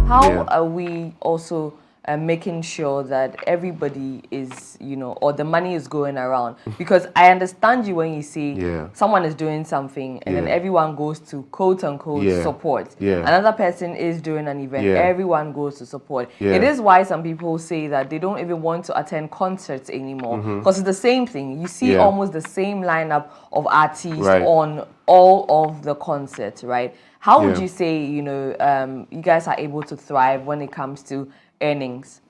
How are we also making sure that everybody is, or the money is going around? Because I understand you when you say someone is doing something and then everyone goes to quote unquote support. Another person is doing an event, everyone goes to support. It is why some people say that they don't even want to attend concerts anymore because it's the same thing. You see almost the same lineup of artists on all of the concerts, right? How would you say, you guys are able to thrive when it comes to earnings?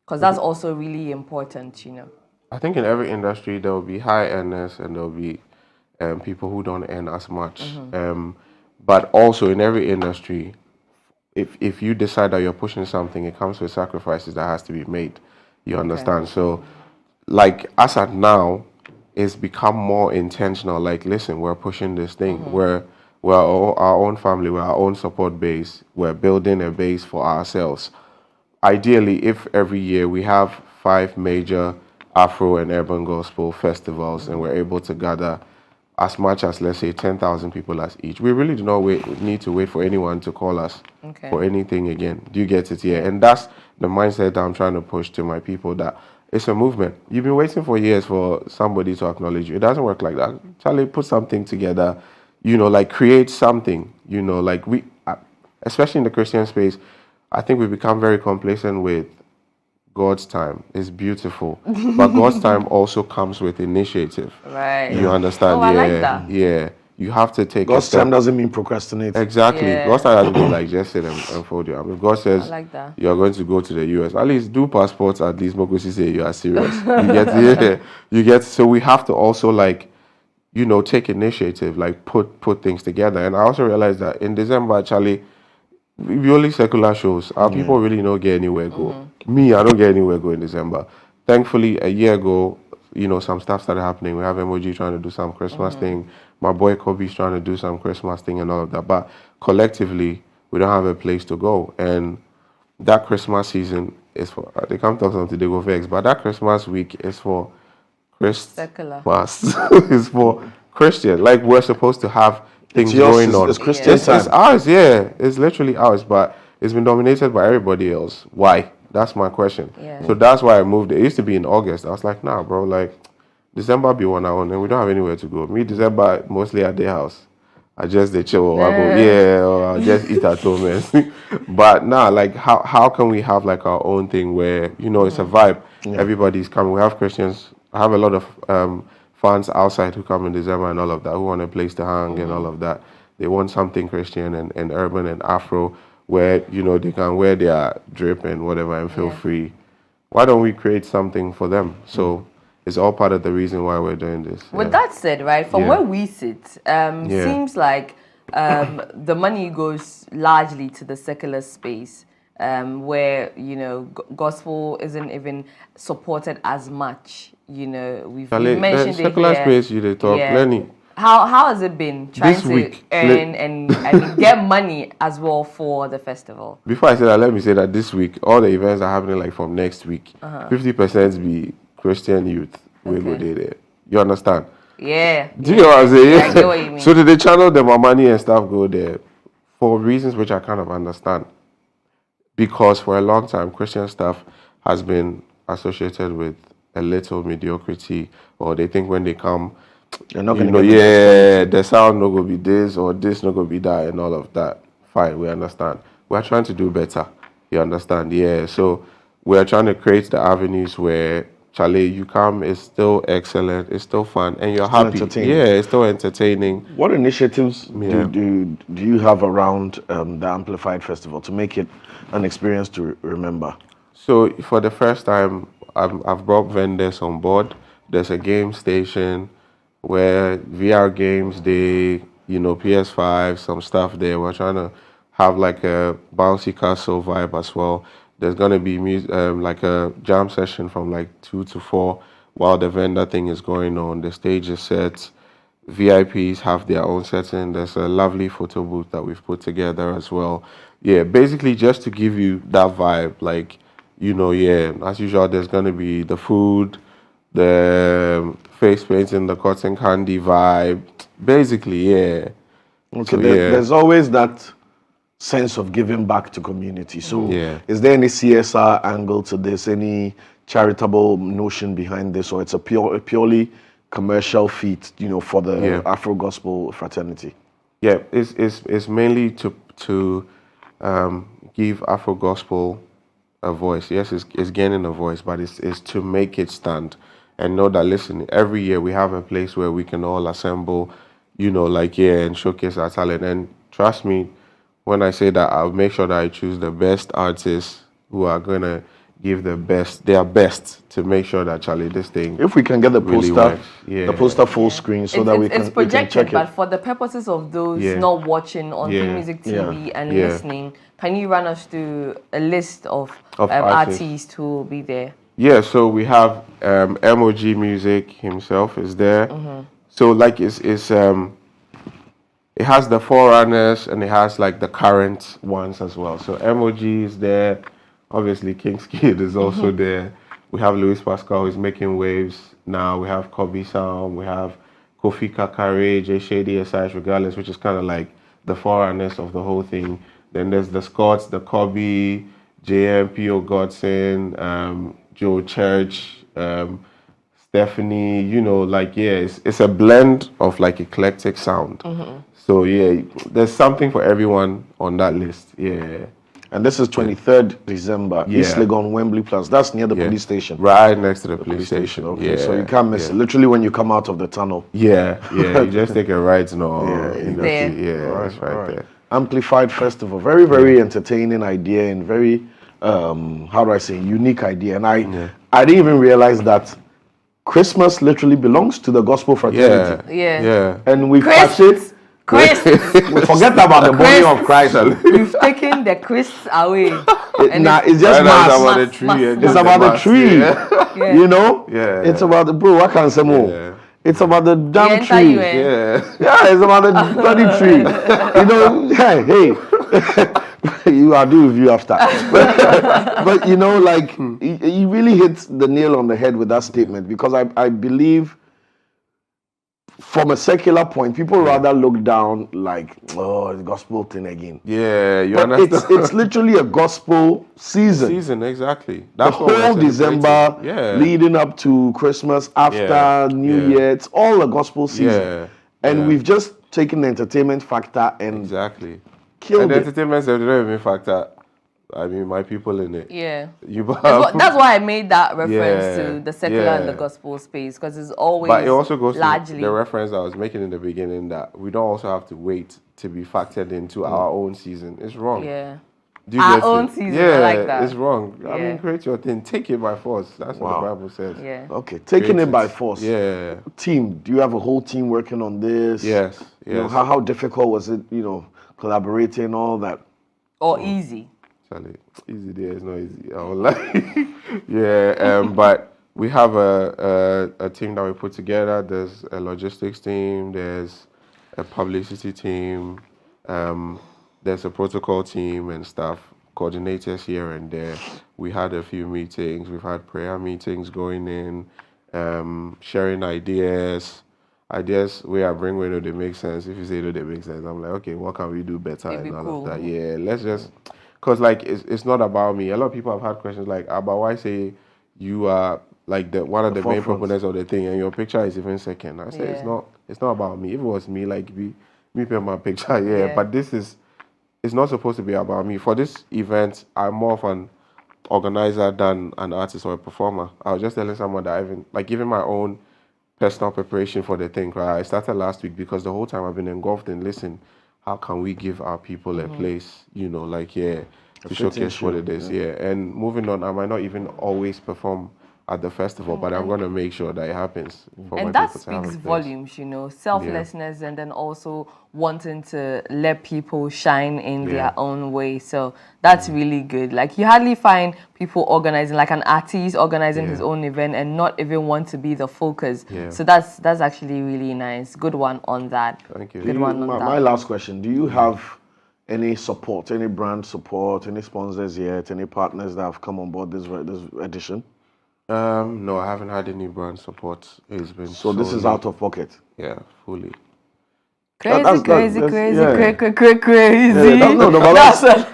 Because that's also really important, I think in every industry there will be high earners and there will be people who don't earn as much. But also in every industry, if you decide that you're pushing something, it comes with sacrifices that has to be made. You understand? So, like as at now, it's become more intentional. Like, listen, we're pushing this thing. We're our own family. We're our own support base. We're building a base for ourselves. Ideally, if every year we have 5 major Afro and urban gospel festivals and we're able to gather as much as, let's say, 10,000 people as each, we really do not need to wait for anyone to call us for anything again. Do you get it? Yeah. And that's the mindset that I'm trying to push to my people, that it's a movement. You've been waiting for years for somebody to acknowledge you. It doesn't work like that. Charlie, put something together, like create something, like we, especially in the Christian space, I think we become very complacent with God's time. It's beautiful. But God's time also comes with initiative. Right. You understand? Oh, I like that. Yeah. You have to take God's time doesn't mean procrastinate. Exactly. God's time doesn't mean like just sit and fold your arms. If God says you're going to go to the US, at least do passports, at least Mokosi say you are serious. You get so we have to also take initiative, like put things together. And I also realized that in December, Charlie, we only secular shows. Our people really don't get anywhere go. Me, I don't get anywhere go in December. Thankfully, a year ago, some stuff started happening. We have Emoji trying to do some Christmas thing. My boy Kobe's trying to do some Christmas thing and all of that. But collectively, we don't have a place to go. And that Christmas season is for, they can't talk something, they go vex, but that Christmas week is for Secular. It's for Christian. Like, we're supposed to have things going on. It's Christian time. It's ours, It's literally ours, but it's been dominated by everybody else. Why? That's my question. So that's why I moved. It used to be in August. I was like, nah, bro, like, December be one hour and we don't have anywhere to go. Me, December, mostly at their house. I just they chill or I go, or I just eat at home. But nah, like, how can we have like our own thing where, it's a vibe. Everybody's coming. We have Christians. I have a lot of fans outside who come in December and all of that, who want a place to hang and all of that. They want something Christian and urban and Afro where, they can wear their drip and whatever and feel free. Why don't we create something for them? So it's all part of the reason why we're doing this. With that said, right, from where we sit, seems like the money goes largely to the secular space. Where gospel isn't even supported as much. We've mentioned the secular space. You talk plenty. How has it been trying this to week, earn and get money as well for the festival? Before I say that, let me say that this week all the events are happening like from next week. 50% be Christian youth. We go there. You understand? Yeah. Do you know what I'm saying? Yeah, I get what you mean. So did they channel them money and stuff go there for reasons which I kind of understand. Because for a long time, Christian stuff has been associated with a little mediocrity, or they think when they come, you're not going to get the sound no go be this or this no go be that and all of that. Fine, we understand. We're trying to do better. You understand? Yeah. So we're trying to create the avenues where Charlie, you come, it's still excellent, it's still fun, and you're happy. Yeah, it's still entertaining. What initiatives do you have around the Amplified Festival to make it an experience to remember? So for the first time, I've brought vendors on board. There's a game station where VR games, PS5, some stuff there. We're trying to have like a bouncy castle vibe as well. There's going to be like a jam session from like 2 to 4 while the vendor thing is going on. The stage is set. VIPs have their own setting. There's a lovely photo booth that we've put together as well. Yeah, basically just to give you that vibe. Like, as usual, there's going to be the food, the face painting, the cotton candy vibe. Basically, yeah. Okay, so there's always that sense of giving back to community. So is there any CSR angle to this, any charitable notion behind this, or it's a purely commercial feat, you know, for the Afro Gospel fraternity? Yeah, it's mainly to give Afro Gospel a voice. Yes, it's gaining a voice, but it's to make it stand and know that, listen, every year we have a place where we can all assemble, you know, like, and showcase our talent. And trust me, when I say that, I'll make sure that I choose the best artists who are going to give their best to make sure that, Charlie, this thing, if we can get the really poster, works. the poster full screen, so that it's projected, check but it. for the purposes of those not watching on Music TV and listening, can you run us through a list of artists who will be there? Yeah, so we have MOG Music himself is there. So like it has the forerunners and it has like the current ones as well. So MOG is there. Obviously, KingzKid's is also there. We have Louis Pascal who's making waves now. We have Kobe Sound. We have Kofi Kakare, J Shady, SIS Regardless, which is kind of like the forerunners of the whole thing. Then there's the Scots, the Kobe, JM, P.O. Godson, Joe Church, Stephanie, you know, like, it's a blend of like eclectic sound. So there's something for everyone on that list. And this is 23rd December, East Legon, Wembley Plus. That's near the police station. Right next to the police station. Okay, so you can't miss it. Literally when you come out of the tunnel. You just take a right now. It's right there. Amplified Festival, very, very entertaining idea and very, how do I say, unique idea. And I didn't even realize that Christmas literally belongs to the gospel fraternity. And we catch it. Christ. We forget about the body of Christ. You've taken the Christ away. It's just mass. It's about the tree. You know? It's about the bro. What can I say more? It's about the damn tree. It's about the bloody tree. You know, hey. I'll do with you after. But you know, like, he really hits the nail on the head with that statement, because I believe, from a secular point, people rather look down like, oh, the gospel thing again. You but understand? It's literally a gospel season. Exactly. That's the whole December leading up to Christmas, after New Year, it's all a gospel season. And we've just taken the entertainment factor and killed the it. entertainment they don't even factor. I mean, my people in it. That's why I made that reference to the secular and the gospel space, because it's always. But it also goes largely to the reference I was making in the beginning, that we don't also have to wait to be factored into our own season. It's wrong. Our own season. I like that. It's wrong. I mean, create your thing. Take it by force. That's what the Bible says. Okay, taking it by force. Team, do you have a whole team working on this? Yes. You know, how difficult was it, you know, collaborating, all that? Or easy? Charlie, easy there is not easy. I won't lie. But we have a team that we put together. There's a logistics team. There's a publicity team. There's a protocol team and stuff, coordinators here and there. We had a few meetings. We've had prayer meetings going in, sharing ideas where I bring where they make sense. If you say they make sense, I'm like, okay, what can we do better and all of that? Let's just. Because, like, it's not about me. A lot of people have had questions like, but why say you are, like, one of the main proponents of the thing and your picture is even second? I say, it's not about me. If it was me, like, me put my picture, but it's not supposed to be about me. For this event, I'm more of an organizer than an artist or a performer. I was just telling someone that even my own personal preparation for the thing, right? I started last week because the whole time I've been engulfed in, listen, how can we give our people a place, you know, like, to showcase what it is, And moving on, I might not even always perform at the festival, but I'm going to make sure that it happens. And that speaks volumes, you know, selflessness and then also wanting to let people shine in their own way. So that's really good. Like, you hardly find people organizing, like an artist organizing his own event and not even want to be the focus. So that's actually really nice. Good one on that. Thank you. Good one on that. My last question, do you have any support, any brand support, any sponsors yet, any partners that have come on board this edition? No, I haven't had any brand support. It's been so this is out of pocket. Yeah, fully. Crazy.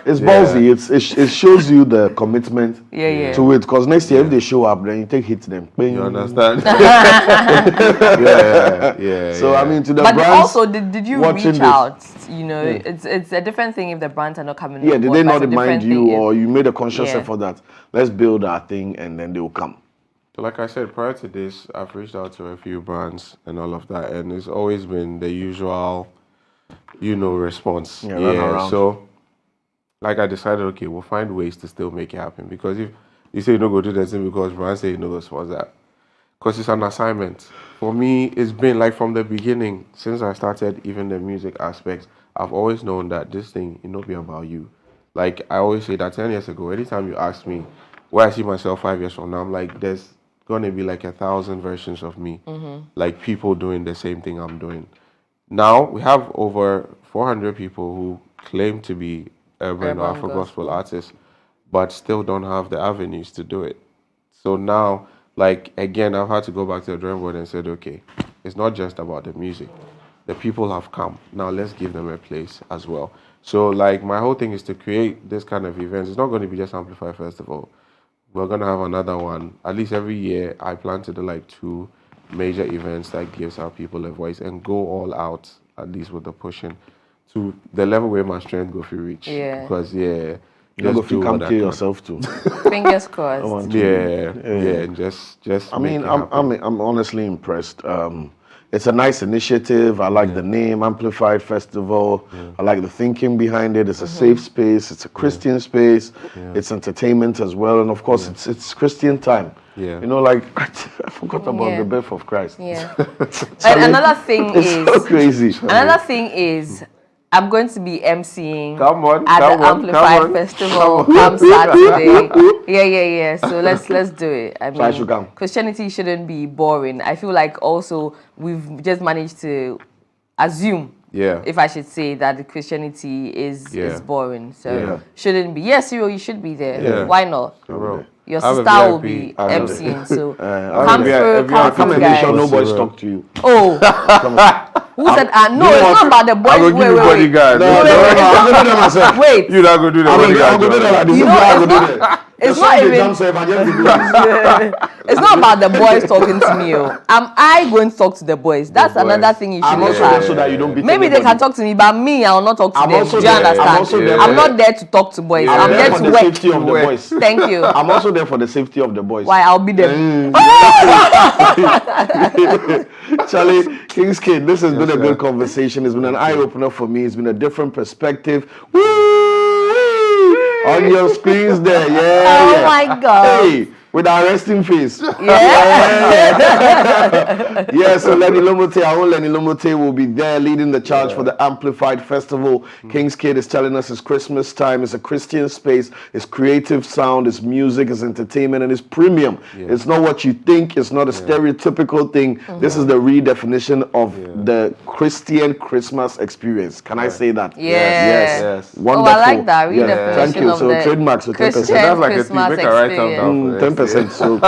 It's ballsy. It shows you the commitment to it. Because next year, if they show up, then you take hits them. You understand? So I mean, to the but brands, also, did you reach out? You know, it's a different thing if the brands are not coming. Yeah, did they not remind you, or you made a conscious effort that let's build our thing and then they will come? So like I said, prior to this, I've reached out to a few brands and all of that, and it's always been the usual, response. So, like I decided, okay, we'll find ways to still make it happen. Because if you say you don't go do that thing because brands say you know what's that, because it's an assignment. For me, it's been like from the beginning, since I started even the music aspect, I've always known that this thing, be about you. Like I always say that 10 years ago, anytime you ask me where I see myself 5 years from now, I'm like, there's gonna be like 1,000 versions of me, like people doing the same thing I'm doing. Now we have over 400 people who claim to be urban or Afro gospel artists, but still don't have the avenues to do it. So now, like again, I've had to go back to the drawing board and said, okay, it's not just about the music. The people have come. Now let's give them a place as well. So like my whole thing is to create this kind of events. It's not going to be just Amplify Festival. We're going to have another one. At least every year, I plan to do like 2 major events that gives our people a voice and go all out, at least with the pushing, to the level where my strength go through reach. Yeah. Because, you go if you come kill yourself too. Fingers crossed. And just I mean, I'm honestly impressed. It's a nice initiative. I like the name, Amplified Festival. I like the thinking behind it. It's a safe space. It's a Christian space. It's entertainment as well. And of course, it's Christian time. Yeah. Like, I forgot about the birth of Christ. Yeah. And another thing is... so crazy. Another thing is... I'm going to be emceeing at the Amplified Festival on Saturday. Yeah. So let's do it. I mean, Christianity shouldn't be boring. I feel like also we've just managed to assume, if I should say, that the Christianity is boring. So shouldn't be. Yes, you should be there. Yeah. Why not? Your sister will be emceeing. So come through, and make sure no boys talk to you. Oh. Who said, no, it's not about the boys. I'm going to give you bodyguard. No, I'm going to do that myself. Wait. You're not going to do that bodyguard. I'm going to do that. You know, it's not even... It's not about the boys talking to me. Am I going to talk to the boys? That's another thing you should look at. So that you don't beat Maybe they can talk to me, but me, I will not talk to them. Do you understand? I'm not there to talk to boys. I'm there to work. Safety of the boys. Thank you. I'm also there for the safety of the boys. Why? I'll be there. Charlie, King's Kid, this has been a good conversation. It's been an eye-opener for me. It's been a different perspective. On your screens there, Oh my God. Hey, with our resting face. So Lenny Lomote, our own Lenny Lomote will be there leading the charge for the Amplified Festival. King's Kid is telling us it's Christmas time. It's a Christian space. It's creative sound. It's music. It's entertainment. And it's premium. It's not what you think. It's not a stereotypical thing. This is the redefinition of the Christian Christmas experience. Can I say that? Yes. Wonderful. Oh, I like that redefinition. Thank you. So trademarks, so 10%. That's like Christmas a thief. Make a write-down down for 10%. So